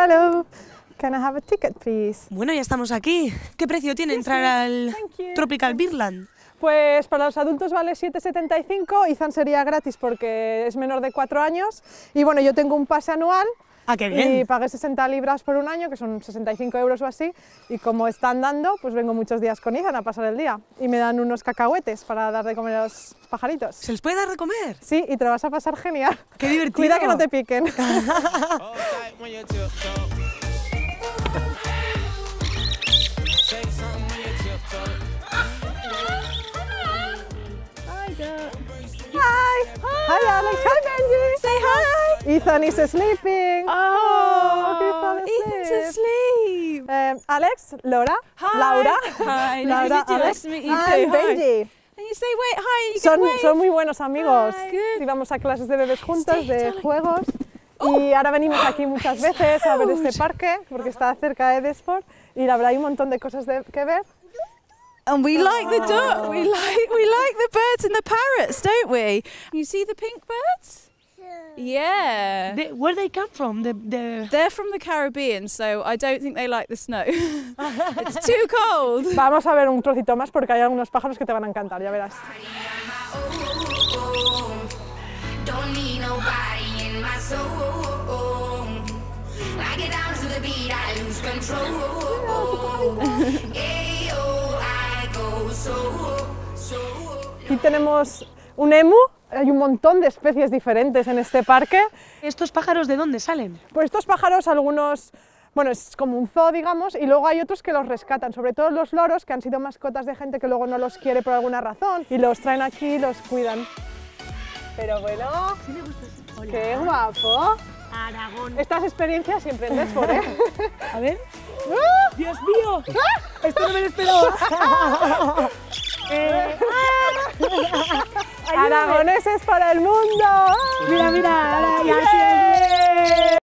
Hello, can I have a ticket, please? Bueno, ya estamos aquí. ¿Qué precio tiene entrar al Tropical Beerland? Pues para los adultos vale 7,75, Ethan sería gratis porque es menor de 4 años. Y bueno, yo tengo un pase anual. Ah, qué bien. Y pagué 60 libras por un año, que son 65 euros o así, y como están dando, pues vengo muchos días con Ethan a pasar el día. Y me dan unos cacahuetes para dar de comer a los pajaritos. ¿Se les puede dar de comer? Sí, y te lo vas a pasar genial. ¡Qué divertido! Cuida que no te piquen. Hi! Hi Alex! Hi Benji! Say hi! Ethan is sleeping! Oh, he fell Ethan's asleep! Alex, Laura, Hi. Laura, Hi, Laura, nice to meet you. Alex, Nice to meet you and too. Hi. Benji. And you say, wait, hi, you can wave. Son muy buenos amigos. Hi. Good. Íbamos a clases de bebés juntos, Stay, de darling. juegos. Y ahora venimos aquí muchas veces a ver este parque, porque está cerca de Desport. Y la verdad hay un montón de cosas que ver. And we like the duck. We like the birds and the parrots, don't we? You see the pink birds? Yeah. Where they come from? They're from the Caribbean, so I don't think they like the snow. It's too cold. Vamos a ver un trocito más porque hay algunos pájaros que te van a encantar, ya verás. Don't need nobody in my soul. I get down to the beat, I lose control. Ayo, I go so. Aquí tenemos un emu, hay un montón de especies diferentes en este parque. ¿Estos pájaros de dónde salen? Pues estos pájaros, algunos, bueno, es como un zoo, digamos, y luego hay otros que los rescatan, sobre todo los loros, que han sido mascotas de gente que luego no los quiere por alguna razón, y los traen aquí y los cuidan. Pero bueno, ¡qué guapo! Aragón. Estas experiencias siempre en Desport, ¿eh? A ver. ¡Dios mío! Esto no me lo esperaba. ¡Aragoneses para el mundo! Mira, mira. Ya, sí.